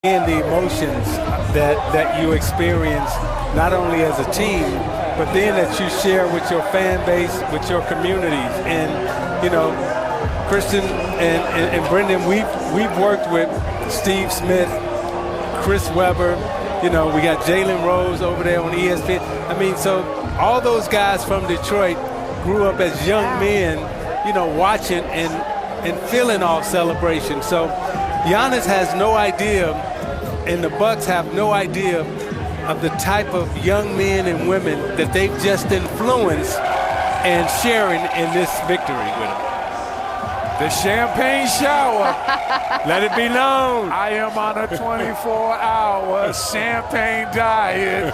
And the emotions that you experience, not only as a team, but then that you share with your fan base, with your communities. And, you know, Christian and Brendan, we've worked with Steve Smith, Chris Webber, you know, we got Jalen Rose over there on ESPN. I mean, so all those guys from Detroit grew up as young men, you know, watching and feeling all celebration. So Giannis has no idea, and the Bucks have no idea of the type of young men and women that they've just influenced and sharing in this victory with them. The champagne shower. Let it be known. I am on a 24-hour champagne diet.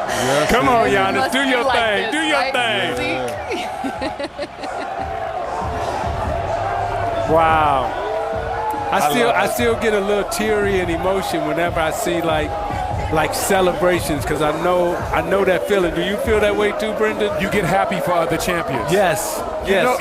Yes, come on, Giannis, do your thing. Do your thing. Wow. I still get a little teary and emotion whenever I see like celebrations, because I know that feeling. Do you feel that way too, Brendan? You get happy for other champions. Yes.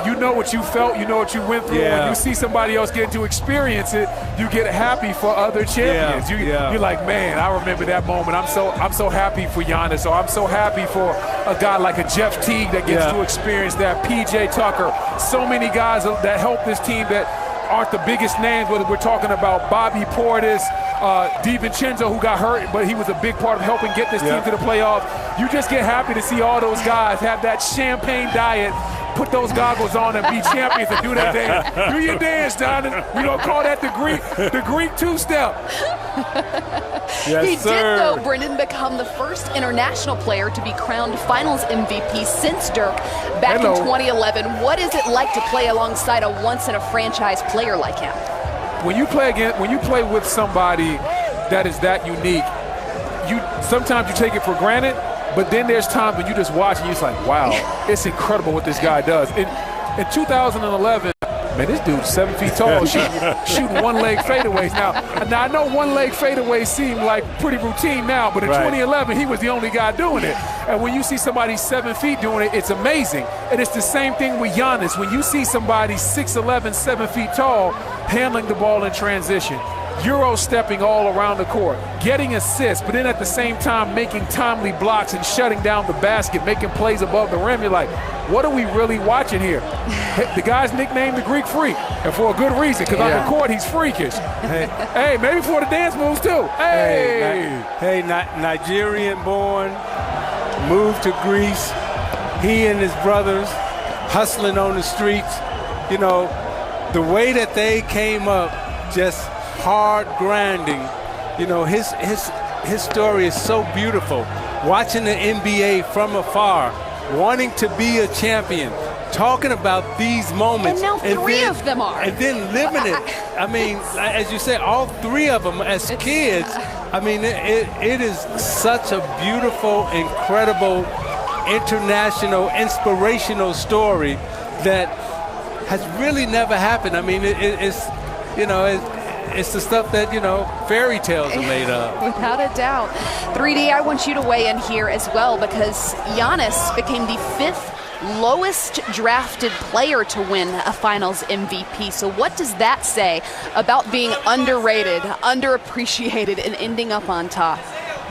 You know what you felt. You know what you went through. Yeah. When you see somebody else getting to experience it, you get happy for other champions. You're like, man, I remember that moment. I'm so happy for Giannis. So I'm so happy for a guy like a Jeff Teague that gets to experience that. PJ Tucker. So many guys that help this team that aren't the biggest names, whether we're talking about Bobby Portis, DiVincenzo, who got hurt, but he was a big part of helping get this team to the playoffs. You just get happy to see all those guys have that champagne diet, put those goggles on and be champions and do that dance. Do your dance, Donovan. We don't call that the Greek two-step. Yes, he sir. did, though, Brendan, become the first international player to be crowned Finals MVP since Dirk back in 2011. What is it like to play alongside a once-in-a-franchise player like him? When you play with somebody that is that unique, sometimes you take it for granted, but then there's times when you just watch and you're just like, wow, it's incredible what this guy does. In 2011, man, this dude's 7 feet tall, shooting one-leg fadeaways. Now, I know one-leg fadeaways seem like pretty routine now, but in 2011, he was the only guy doing it. And when you see somebody 7 feet doing it, it's amazing. And it's the same thing with Giannis. When you see somebody 6'11", 7 feet tall, handling the ball in transition, Euro-stepping all around the court, getting assists, but then at the same time making timely blocks and shutting down the basket, making plays above the rim. You're like, what are we really watching here? The guy's nicknamed the Greek Freak, and for a good reason, because on the court he's freakish. Hey, maybe for the dance moves too. Nigerian-born, moved to Greece. He and his brothers hustling on the streets. You know, the way that they came up, just hard grinding. You know, his story is so beautiful. Watching the NBA from afar, wanting to be a champion, talking about these moments. And now three of them are. And then living it. I mean, as you said, all three of them as kids. I mean, it is such a beautiful, incredible, international, inspirational story that has really never happened. I mean, it's the stuff that, fairy tales are made of. Without a doubt. 3D, I want you to weigh in here as well, because Giannis became the 5th lowest drafted player to win a Finals MVP. So what does that say about being underrated, underappreciated, and ending up on top?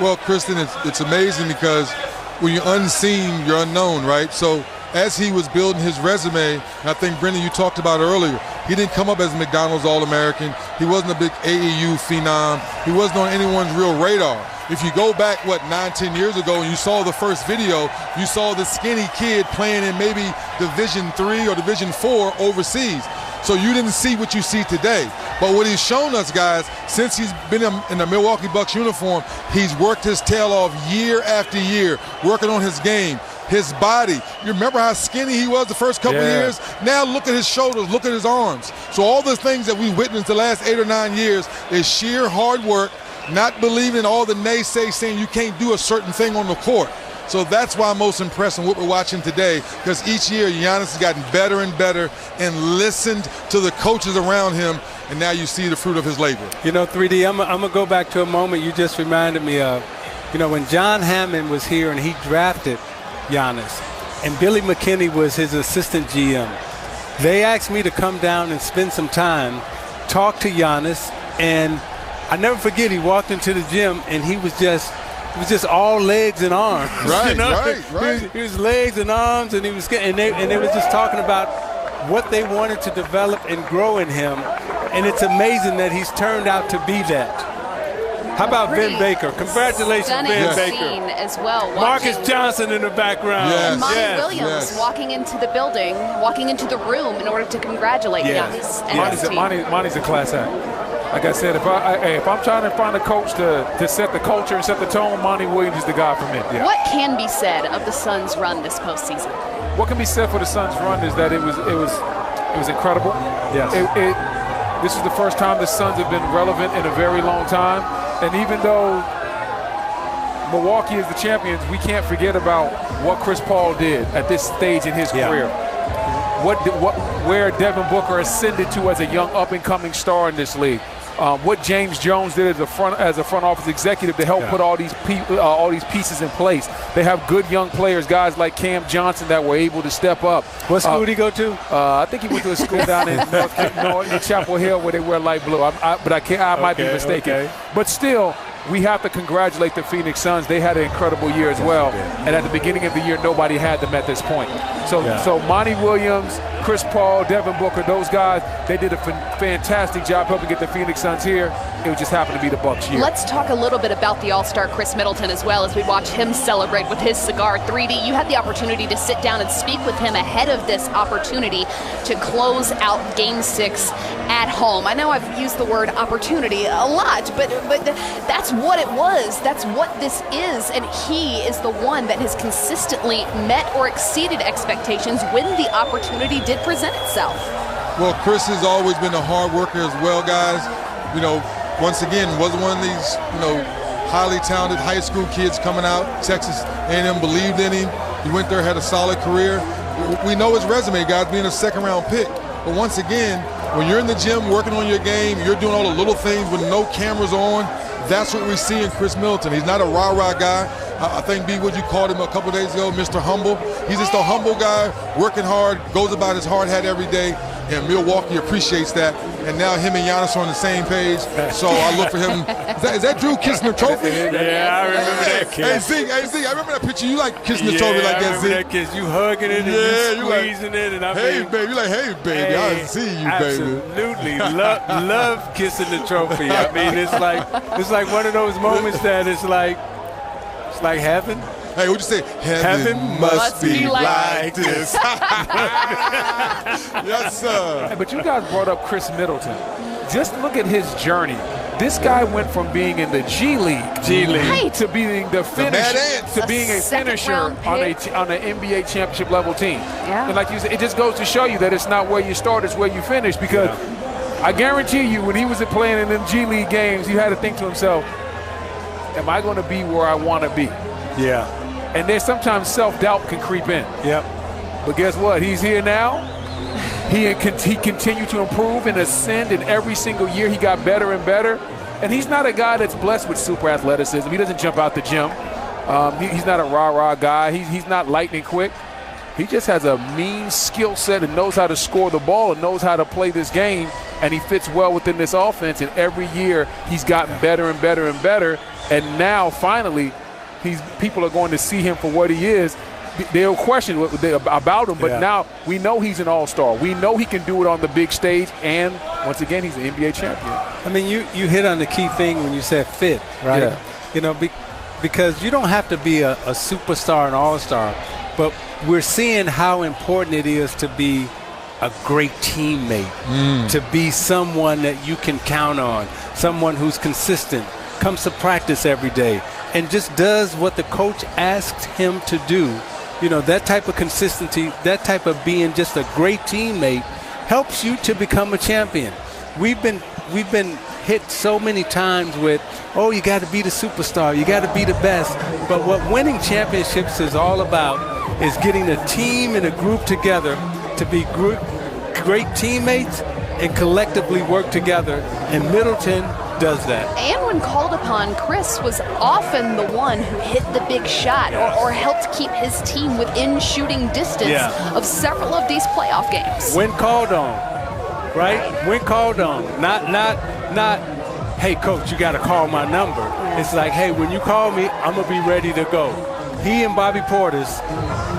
Well, Kristen, it's amazing because when you're unseen, you're unknown, right? So as he was building his resume, I think, Brendan, you talked about earlier, he didn't come up as a McDonald's All-American. He wasn't a big AAU phenom. He wasn't on anyone's real radar. If you go back, 9-10 years ago, and you saw the first video, you saw the skinny kid playing in maybe Division III or Division IV overseas. So you didn't see what you see today. But what he's shown us, guys, since he's been in the Milwaukee Bucks uniform, he's worked his tail off year after year, working on his game, his body. You remember how skinny he was the first couple of years? Now look at his shoulders, look at his arms. So all the things that we witnessed the last 8 or 9 years is sheer hard work, not believing all the naysay saying you can't do a certain thing on the court. So that's why I'm most impressed in what we're watching today, because each year Giannis has gotten better and better and listened to the coaches around him, and now you see the fruit of his labor. 3D, I'm going to go back to a moment you just reminded me of. When John Hammond was here and he drafted Giannis, and Billy McKinney was his assistant GM, they asked me to come down and spend some time talked to Giannis, and I never forget, he walked into the gym, and he was just all legs and arms. Right, right. He was legs and arms, and he was and they were just talking about what they wanted to develop and grow in him, and it's amazing that he's turned out to be that. How about Ben Baker? Congratulations, Ben Baker. As well. Marcus Johnson in the background. Yes. And Monty Williams walking into the building, walking into the room in order to congratulate Giannis and his team. Monty's a class act. Like I said, if I'm trying to find a coach to set the culture and set the tone, Monty Williams is the guy for me. Yeah. What can be said of the Suns' run this postseason? What can be said for the Suns' run is that it was incredible. Yes. This is the first time the Suns have been relevant in a very long time. And even though Milwaukee is the champions, we can't forget about what Chris Paul did at this stage in his career. Where Devin Booker ascended to as a young up-and-coming star in this league. What James Jones did as a front office executive to help put all these pieces in place. They have good young players, guys like Cam Johnson that were able to step up. What school did he go to? I think he went to a school down in Chapel Hill where they wear light blue. I might be mistaken. Okay. But still, we have to congratulate the Phoenix Suns. They had an incredible year as well. And at the beginning of the year, nobody had them at this point. So Monty Williams, Chris Paul, Devin Booker, those guys, they did a fantastic job helping get the Phoenix Suns here. It just happened to be the Bucks' year. Let's talk a little bit about the All-Star Chris Middleton as well as we watch him celebrate with his cigar. 3D, you had the opportunity to sit down and speak with him ahead of this opportunity to close out Game 6 at home. I know I've used the word opportunity a lot, but that's what it was. That's what this is, and he is the one that has consistently met or exceeded expectations when the opportunity did present itself. Well, Chris has always been a hard worker as well, guys. Once again, wasn't one of these, highly talented high school kids coming out. Texas A&M believed in him. He went there, had a solid career. We know his resume, guys, being a second-round pick. But once again, when you're in the gym working on your game, you're doing all the little things with no cameras on. That's what we see in Chris Middleton. He's not a rah-rah guy. I think, B, what you called him a couple days ago, Mr. Humble. He's just a humble guy, working hard, goes about his hard hat every day, and Milwaukee appreciates that. And now him and Giannis are on the same page, so I look for him. Is that Drew kissing the trophy? Yeah, I remember that kiss. Hey, Z, I remember that picture. You like kissing the trophy like that, Z? I remember that kiss. You hugging it and you squeezing it. And hey, baby. You're like, hey, baby, I see you, baby. Absolutely. love kissing the trophy. I mean, it's like one of those moments that it's like heaven. Hey, what'd you say? Heaven must be like this. Yes, sir. But you guys brought up Chris Middleton. Just look at his journey. This guy went from being in the G League to being the finisher, to being a finisher on an NBA championship level team. Yeah. And like you said, it just goes to show you that it's not where you start, it's where you finish. Because I guarantee you, when he was playing in them G League games, he had to think to himself, am I going to be where I want to be? Yeah. And there's sometimes self-doubt can creep in. Yep. But guess what? He's here now. He continued to improve and ascend, and every single year he got better and better. And he's not a guy that's blessed with super athleticism. He doesn't jump out the gym. He's not a rah-rah guy. He's not lightning quick. He just has a mean skill set and knows how to score the ball and knows how to play this game, and he fits well within this offense. And every year he's gotten better and better and better. And now, finally, people are going to see him for what he is. They'll question about him, but now we know he's an all-star. We know he can do it on the big stage, and once again, he's an NBA champion. I mean, you hit on the key thing when you said fit, right? Yeah. Because you don't have to be a superstar, an all-star, but we're seeing how important it is to be a great teammate, to be someone that you can count on, someone who's consistent, comes to practice every day, and just does what the coach asks him to do. That type of consistency, that type of being just a great teammate helps you to become a champion. We've been hit so many times with, you got to be the superstar, you got to be the best. But what winning championships is all about is getting a team and a group together to be great teammates and collectively work together. And Middleton does that. And when called upon, Chris was often the one who hit the big shot or helped keep his team within shooting distance of several of these playoff games. When called on. right? When called on. Not, hey, coach, you got to call my number. It's like, hey, when you call me, I'm going to be ready to go. He and Bobby Portis,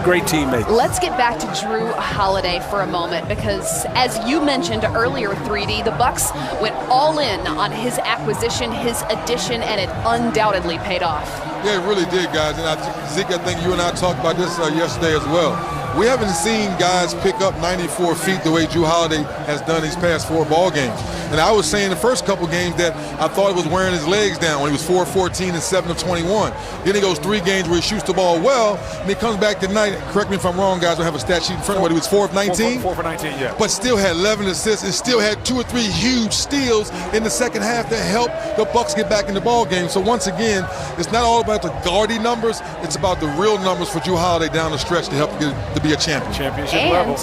great teammates. Let's get back to Drew Holiday for a moment, because as you mentioned earlier, 3D, the Bucks went all in on his acquisition, his addition, and it undoubtedly paid off. Yeah, it really did, guys. And Zeke, I think you and I talked about this yesterday as well. We haven't seen guys pick up 94 feet the way Drew Holiday has done these past 4 ball games. And I was saying the first couple games that I thought it was wearing his legs down when he was 4 of 14 and 7 of 21. Then he goes 3 games where he shoots the ball well, and he comes back tonight. Correct me if I'm wrong, guys. I have a stat sheet in front of me. He was 4 of 19? 4 for 19, yeah. But still had 11 assists and still had 2 or 3 huge steals in the second half that helped the Bucks get back in the ball game. So once again, it's not all about the gaudy numbers. It's about the real numbers for Drew Holiday down the stretch to help get to be a champion. Championship And level.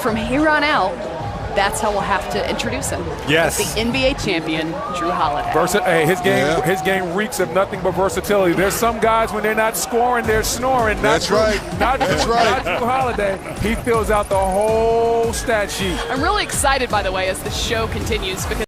from here on out, that's how we'll have to introduce him. Yes. The NBA champion, Drew Holiday. Hey, his game reeks of nothing but versatility. There's some guys, when they're not scoring, they're snoring. That's right. Not Drew Holiday. He fills out the whole stat sheet. I'm really excited, by the way, as the show continues, because